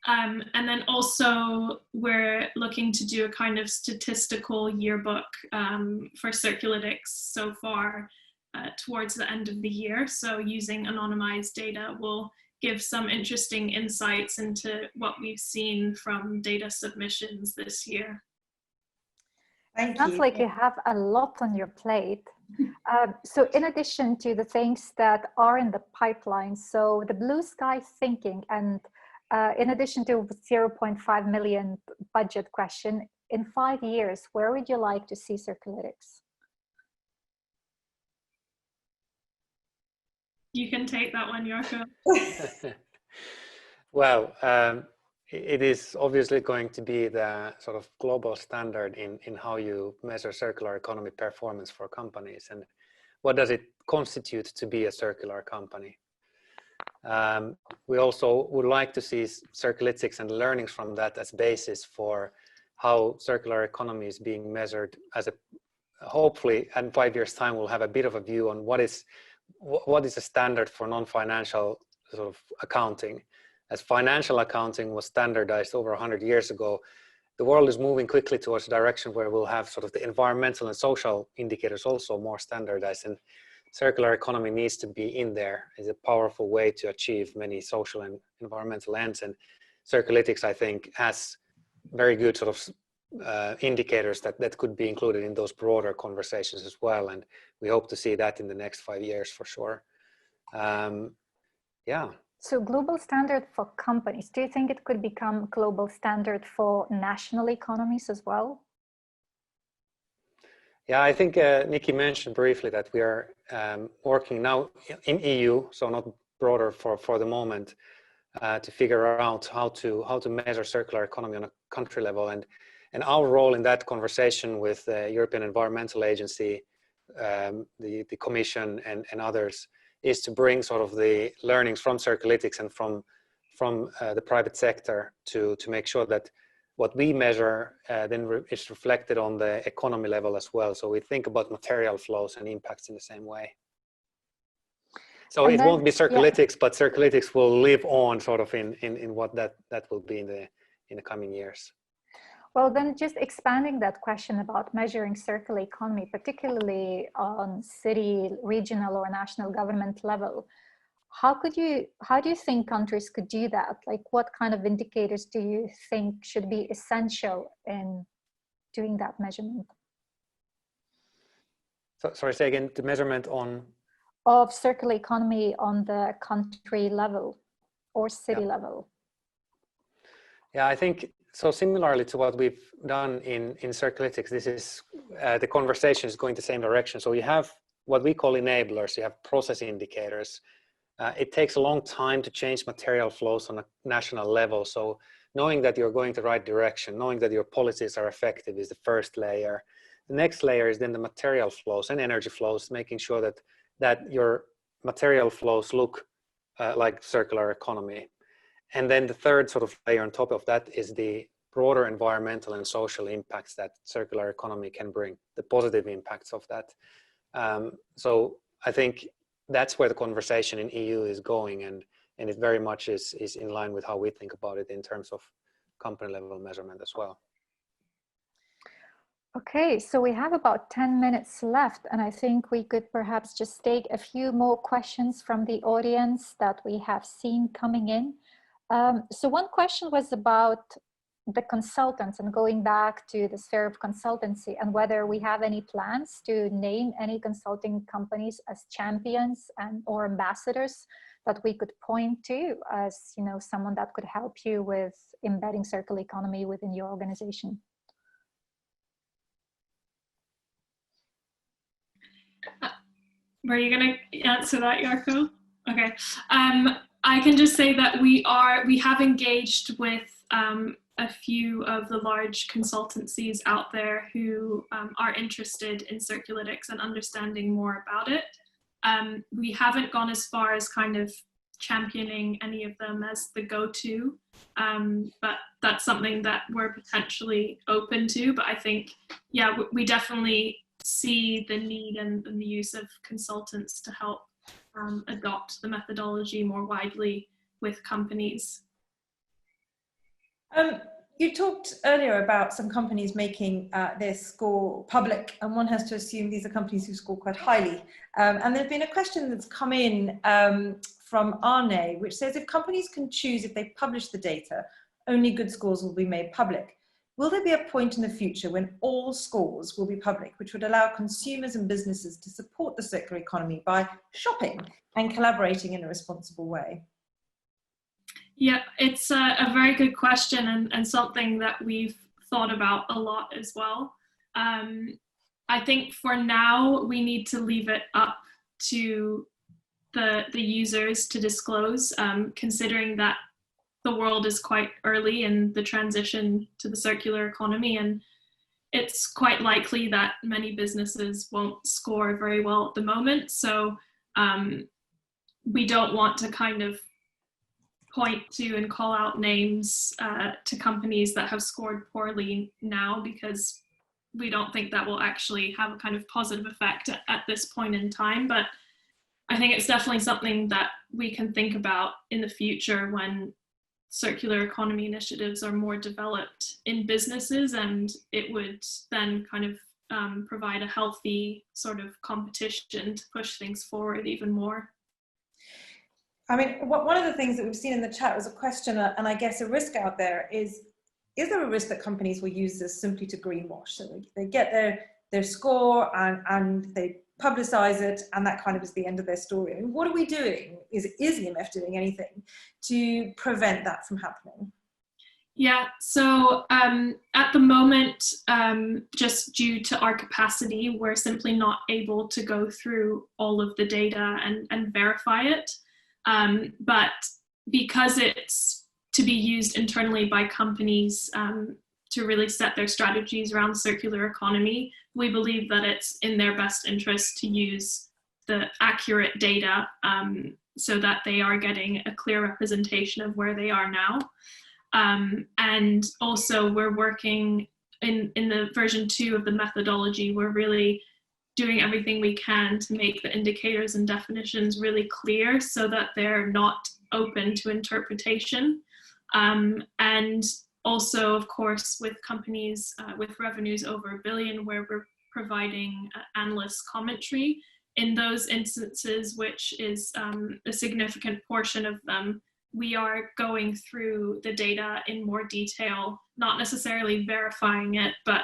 And then also we're looking to do a kind of statistical yearbook for Circulytics so far towards the end of the year. So using anonymized data will give some interesting insights into what we've seen from data submissions this year. Thank Sounds you. like you have a lot on your plate. So in addition to the things that are in the pipeline, so the blue sky thinking, and in addition to 0.5 million budget question, in 5 years, where would you like to see Circulytics? You can take that one, Jarkko. Well, it is obviously going to be the sort of global standard in how you measure circular economy performance for companies, and what does it constitute to be a circular company. We also would like to see Circulytics and learnings from that as basis for how circular economy is being measured as a, hopefully in 5 years time we'll have a bit of a view on what is a standard for non-financial sort of accounting. As financial accounting was standardized over 100 years ago, the world is moving quickly towards a direction where we'll have sort of the environmental and social indicators also more standardized, and circular economy needs to be in there. It's a powerful way to achieve many social and environmental ends, and Circulytics, I think, has very good sort of indicators that could be included in those broader conversations as well, and we hope to see that in the next 5 years for sure. Yeah. So global standard for companies, do you think it could become global standard for national economies as well? Yeah, I think Nikki mentioned briefly that we are working now in EU, so not broader for the moment, to figure out how to measure circular economy on a country level, and our role in that conversation with the European Environmental Agency, the Commission, and others, is to bring sort of the learnings from Circulytics and from the private sector to make sure that what we measure then is reflected on the economy level as well. So we think about material flows and impacts in the same way. So and it won't be Circulytics, yeah, but Circulytics will live on sort of in what that will be in the coming years. Well, then just expanding that question about measuring circular economy, particularly on city, regional, or national government level, how do you think countries could do that? Like, what kind of indicators do you think should be essential in doing that measurement? So, sorry, say again, the measurement on? Of circular economy on the country level or city level. Yeah, I think, so similarly to what we've done in Circulytics, this is, the conversation is going the same direction. So you have what we call enablers, you have process indicators. It takes a long time to change material flows on a national level. So knowing that you're going the right direction, knowing that your policies are effective is the first layer. The next layer is then the material flows and energy flows, making sure that your material flows look like circular economy. And then the third sort of layer on top of that is the broader environmental and social impacts that circular economy can bring, the positive impacts of that. So I think that's where the conversation in EU is going, and it very much is in line with how we think about it in terms of company level measurement as well. Okay, so we have about 10 minutes left, and I think we could perhaps just take a few more questions from the audience that we have seen coming in. So one question was about the consultants and going back to the sphere of consultancy, and whether we have any plans to name any consulting companies as champions and or ambassadors that we could point to as, you know, someone that could help you with embedding circular economy within your organization. Were you going to answer that, Jarkko? Okay. I can just say that we have engaged with a few of the large consultancies out there who are interested in Circulytics and understanding more about it. We haven't gone as far as kind of championing any of them as the go-to, but that's something that we're potentially open to. But I think, yeah, we definitely see the need and the use of consultants to help adopt the methodology more widely with companies. You talked earlier about some companies making their score public, and one has to assume these are companies who score quite highly. And there's been a question that's come in from Arne, which says, if companies can choose if they publish the data, only good scores will be made public. Will there be a point in the future when all scores will be public, which would allow consumers and businesses to support the circular economy by shopping and collaborating in a responsible way? Yeah, it's a very good question, and something that we've thought about a lot as well. I think for now, we need to leave it up to the users to disclose, considering that the world is quite early in the transition to the circular economy, and it's quite likely that many businesses won't score very well at the moment. So we don't want to kind of point to and call out names to companies that have scored poorly now, because we don't think that will actually have a kind of positive effect at this point in time. But I think it's definitely something that we can think about in the future when circular economy initiatives are more developed in businesses, and it would then kind of provide a healthy sort of competition to push things forward even more. I mean, one of the things that we've seen in the chat was a question, and I guess a risk out there is there a risk that companies will use this simply to greenwash? So they get their score and they publicize it, and that kind of is the end of their story. I mean, what are we doing? Is EMF doing anything to prevent that from happening? Yeah, so at the moment, just due to our capacity, we're simply not able to go through all of the data and verify it. But because it's to be used internally by companies to really set their strategies around circular economy, we believe that it's in their best interest to use the accurate data so that they are getting a clear representation of where they are now. And also we're working in the version 2 of the methodology, we're really doing everything we can to make the indicators and definitions really clear so that they're not open to interpretation. And also, of course, with companies with revenues over $1 billion, where we're providing analyst commentary, in those instances, which is a significant portion of them, we are going through the data in more detail, not necessarily verifying it, but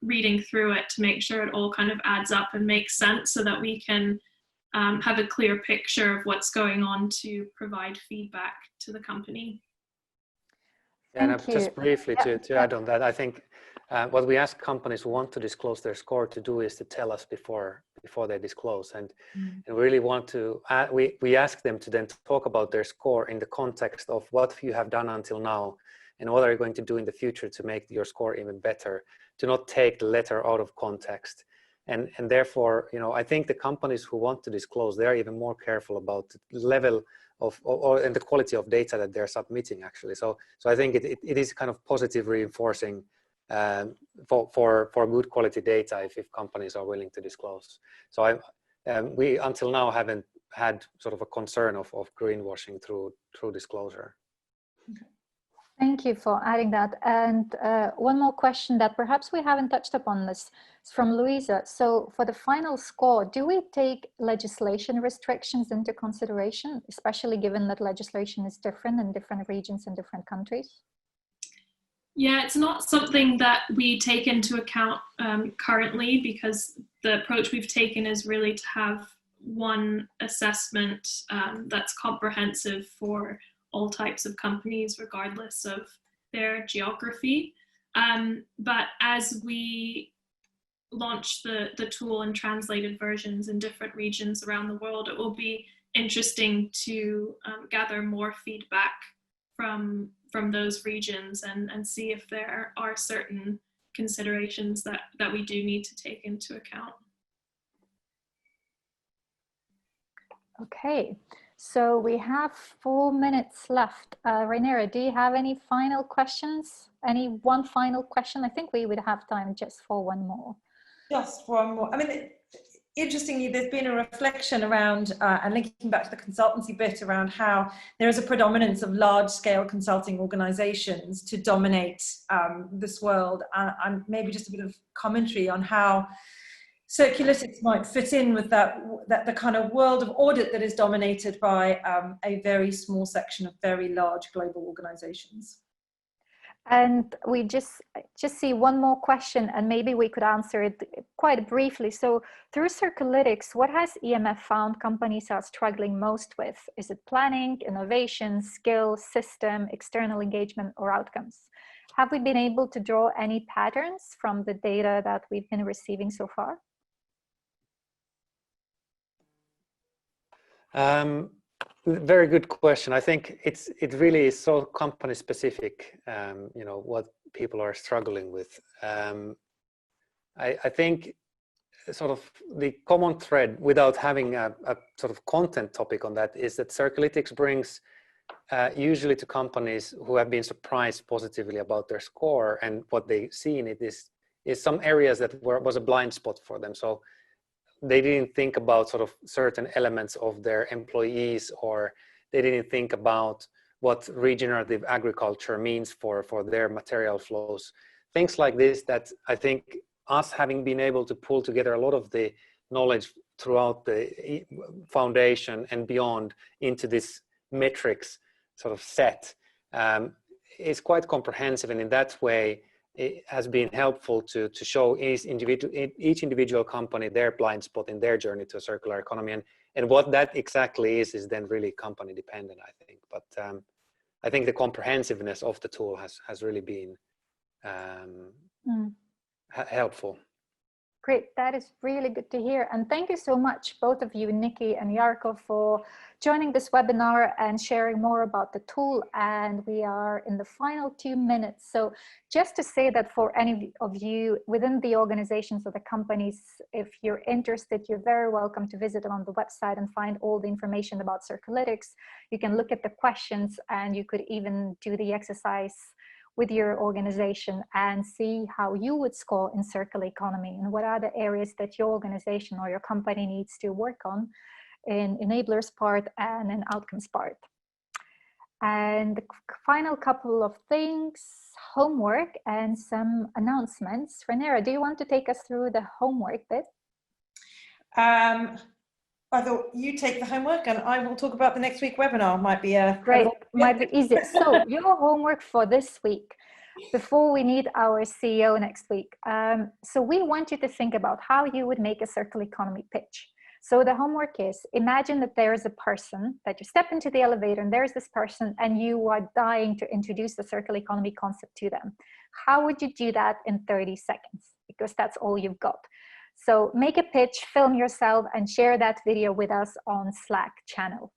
reading through it to make sure it all kind of adds up and makes sense so that we can have a clear picture of what's going on to provide feedback to the company. And just briefly to add on that, I think what we ask companies who want to disclose their score to do is to tell us before they disclose, and really want to we ask them to then talk about their score in the context of what you have done until now and what are you going to do in the future to make your score even better, to not take the letter out of context. And therefore, you know, I think the companies who want to disclose, they're even more careful about the level of and the quality of data that they're submitting, actually. So I think it is kind of positive reinforcing for good quality data if companies are willing to disclose. So we until now haven't had sort of a concern of greenwashing through disclosure. Thank you for adding that. And one more question that perhaps we haven't touched upon this is from Louisa. So for the final score, do we take legislation restrictions into consideration, especially given that legislation is different in different regions and different countries? Yeah, it's not something that we take into account currently, because the approach we've taken is really to have one assessment that's comprehensive for all types of companies, regardless of their geography. But as we launch the tool in translated versions in different regions around the world, it will be interesting to gather more feedback from those regions and see if there are certain considerations that we do need to take into account. Okay. So we have 4 minutes left. Rainera, do you have any final questions? Any one final question? I think we would have time just for one more. Just one more. I mean, interestingly, there's been a reflection around, and linking back to the consultancy bit, around how there is a predominance of large-scale consulting organizations to dominate this world, and maybe just a bit of commentary on how Circulytics might fit in with that the kind of world of audit that is dominated by a very small section of very large global organizations. And we just see one more question, and maybe we could answer it quite briefly. So through Circulytics, what has EMF found companies are struggling most with? Is it planning, innovation, skill, system, external engagement, or outcomes? Have we been able to draw any patterns from the data that we've been receiving so far? Very good question. I think it really is so company specific, you know, what people are struggling with. I think sort of the common thread, without having a sort of content topic on that, is that Circulytics brings usually to companies who have been surprised positively about their score, and what they see in it is some areas that was a blind spot for them. So they didn't think about sort of certain elements of their employees, or they didn't think about what regenerative agriculture means for their material flows. Things like this, that I think us having been able to pull together a lot of the knowledge throughout the foundation and beyond into this metrics sort of set is quite comprehensive, and in that way it has been helpful to show each individual company their blind spot in their journey to a circular economy, and what that exactly is then really company dependent, I think. But I think the comprehensiveness of the tool has really been helpful. Great, that is really good to hear. And thank you so much, both of you, Nikki and Jarkko, for joining this webinar and sharing more about the tool. And we are in the final 2 minutes. So just to say that for any of you within the organizations or the companies, if you're interested, you're very welcome to visit on the website and find all the information about Circulytics. You can look at the questions, and you could even do the exercise with your organization and see how you would score in circular economy, and what are the areas that your organization or your company needs to work on in enablers part and in outcomes part. And the final couple of things, homework and some announcements. Rainera, do you want to take us through the homework bit? I thought you take the homework and I will talk about the next week webinar. Might be a great, might be easier. So your homework for this week, before we meet our CEO next week. So we want you to think about how you would make a circular economy pitch. So the homework is, imagine that there is a person, that you step into the elevator and there's this person and you are dying to introduce the circular economy concept to them. How would you do that in 30 seconds? Because that's all you've got. So make a pitch, film yourself, and share that video with us on Slack channel.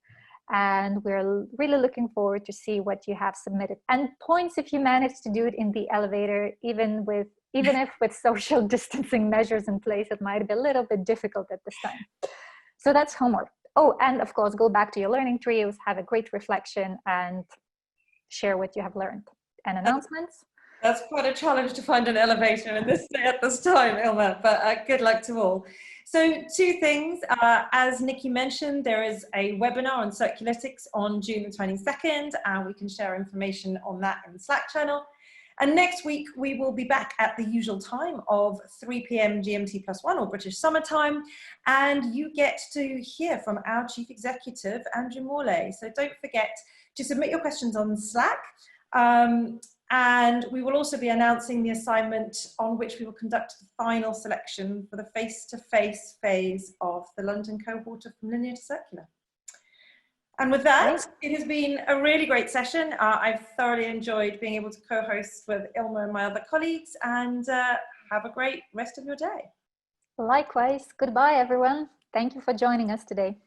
And we're really looking forward to see what you have submitted. And points if you manage to do it in the elevator, even if with social distancing measures in place, it might be a little bit difficult at this time. So that's homework. Oh, and of course, go back to your learning trios, have a great reflection, and share what you have learned. And announcements? That's quite a challenge to find an elevator at this time, Ilma, but good luck to all. So 2 things, as Nikki mentioned, there is a webinar on Circulytics on June the 22nd, and we can share information on that in the Slack channel. And next week, we will be back at the usual time of 3 p.m. GMT+1 or British Summer Time. And you get to hear from our Chief Executive, Andrew Morley. So don't forget to submit your questions on Slack. And we will also be announcing the assignment on which we will conduct the final selection for the face-to-face phase of the London cohort of From Linear to Circular. And with that, it has been a really great session. I've thoroughly enjoyed being able to co-host with Ilma and my other colleagues, and have a great rest of your day. Likewise. Goodbye, everyone. Thank you for joining us today.